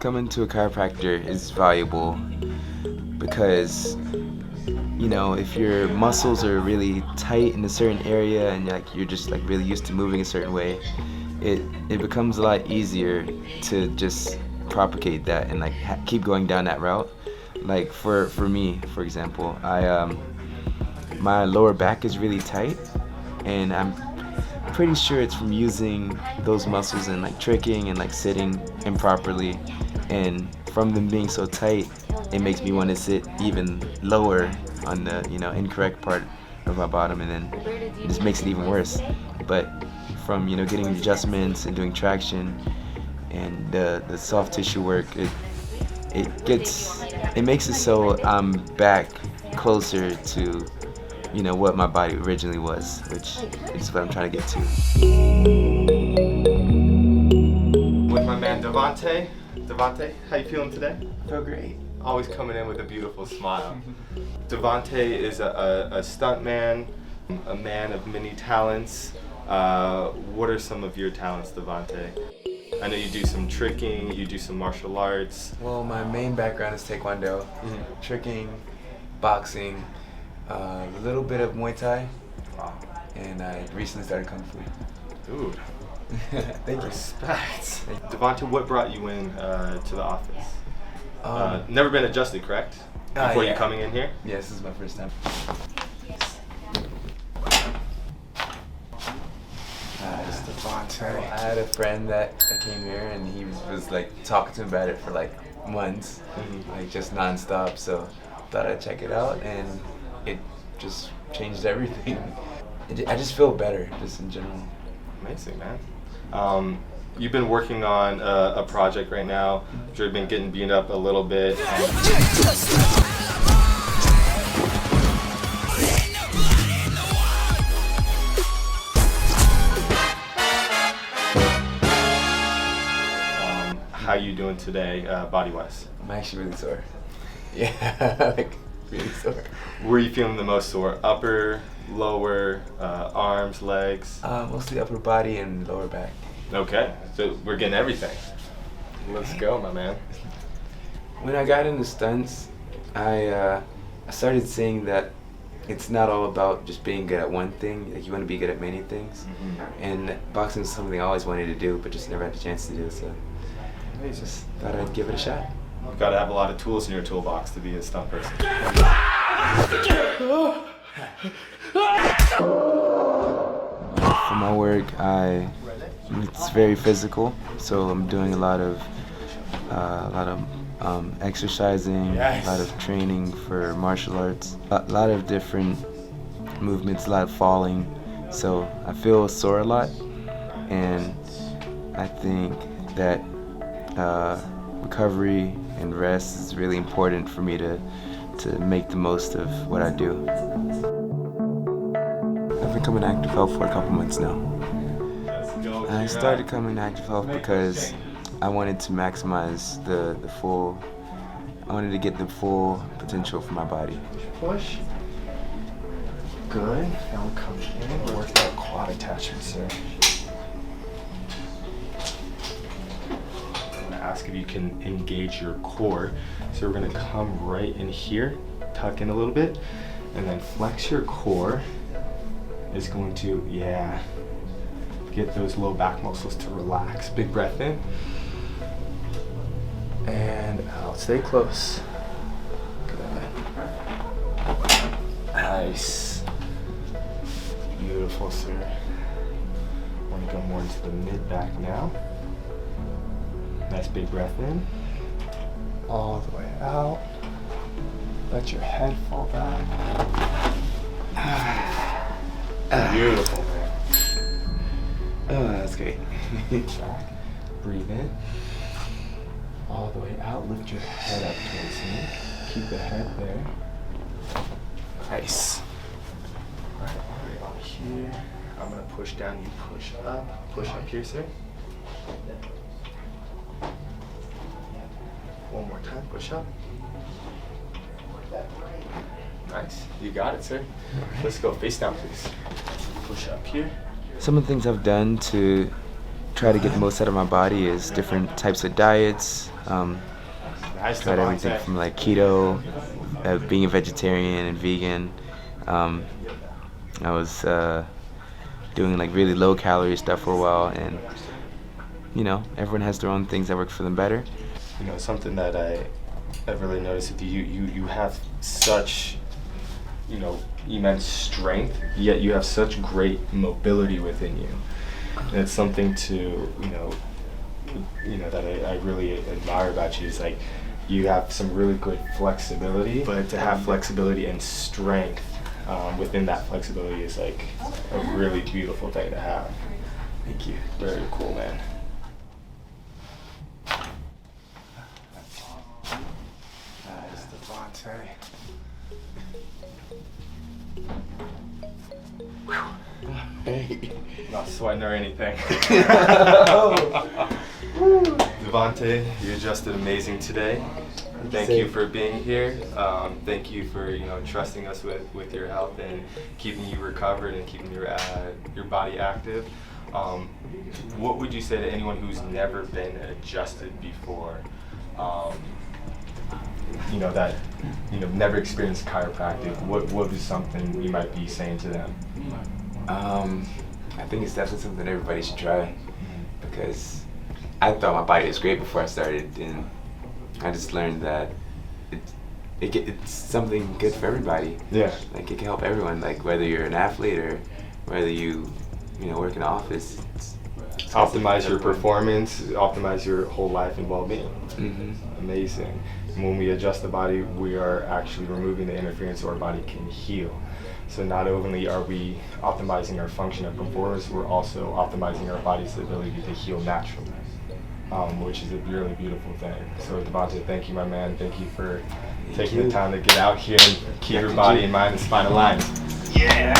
coming to a chiropractor is valuable because, you know, if your muscles are really tight in a certain area and you're just like really used to moving a certain way, it becomes a lot easier to just propagate that and like keep going down that route. Like for me, for example, my lower back is really tight, and I'm pretty sure it's from using those muscles and like tricking and like sitting improperly, and from them being so tight, it makes me want to sit even lower on the, you know, incorrect part of my bottom, and then it just makes it even worse. But from, you know, getting adjustments and doing traction and the soft tissue work, it makes it so I'm back closer to, you know, what my body originally was, which is what I'm trying to get to. With my man Devante. Devante, how you feeling today? Feel great. Always coming in with a beautiful smile. Devante is a stuntman, a man of many talents. What are some of your talents, Devante? I know you do some tricking, you do some martial arts. Well, my main background is Taekwondo, tricking, boxing, a little bit of Muay Thai, and I recently started Kung Fu. Dude, thank you. Respect. Devante, what brought you in to the office? Never been adjusted, correct? Before you coming in here? Yes, this is my first time. Devante. I had a friend that came here, and he was like talking to him about it for like months, like just non-stop. So thought I'd check it out, and it just changed everything. I just feel better, just in general. Amazing, man. You've been working on a project right now. You've been getting beat up a little bit. How you doing today, body-wise? I'm actually really sore. Yeah, like really sore. Where are you feeling the most sore? Upper, lower, arms, legs? Mostly upper body and lower back. Okay, so we're getting everything. Let's go, my man. When I got into stunts, I started seeing that it's not all about just being good at one thing. Like, you want to be good at many things. And boxing is something I always wanted to do, but just never had the chance to do. So I just thought I'd give it a shot. You've got to have a lot of tools in your toolbox to be a stunt person. For my work, it's very physical, so I'm doing a lot of exercising, a lot of training for martial arts, a lot of different movements, a lot of falling. So I feel sore a lot, and I think that recovery and rest is really important for me to make the most of what I do. I've been coming to active health for a couple months now. I started coming to active health because I wanted to maximize I wanted to get the full potential for my body. Push. Good. Now we'll come in. We'll work that quad attachment, sir. I'm gonna ask if you can engage your core. So we're gonna come right in here, tuck in a little bit, and then flex your core. Is going to, get those low back muscles to relax. Big breath in. And out. Stay close. Good. Nice. Beautiful, sir. I want to go more into the mid back now. Nice big breath in. All the way out. Let your head fall back. Beautiful, man. Oh, that's great. Back. Breathe in. All the way out. Lift your head up towards me. Keep the head there. Nice. All right, all the way out here. I'm gonna push down. You push up. Push up here, sir. One more time. Push up. Nice. You got it, sir. Let's go face down, please. Push up here. Some of the things I've done to try to get the most out of my body is different types of diets, Nice, Tried everything from like keto, being a vegetarian and vegan. I was doing like really low calorie stuff for a while, and you know, everyone has their own things that work for them better. You know, something that I've really noticed with you have such, you know, immense strength, yet you have such great mobility within you. And it's something to, you know that I really admire about you. Is like you have some really good flexibility, but to have flexibility and strength within that flexibility is like a really beautiful thing to have. Thank you. Very cool, man. That's Devante. Hey. Not sweating or anything. Devante, you adjusted amazing today. Thank you for being here. Thank you for trusting us with your health and keeping you recovered and keeping your body active. What would you say to anyone who's never been adjusted before? Never experienced chiropractic. What is something you might be saying to them? I think it's definitely something everybody should try, because I thought my body was great before I started, and I just learned that it's something good for everybody. Yeah. Like it can help everyone, like whether you're an athlete or whether you work in an office. It's Optimize your performance, optimize your whole life and well-being. Mm-hmm. Amazing. And when we adjust the body, we are actually removing the interference so our body can heal. So not only are we optimizing our function and performance, we're also optimizing our body's ability to heal naturally, which is a really beautiful thing. So Devante, thank you, my man. Thank you for taking the time to get out here and keep your body and mind and spine aligned. Yeah.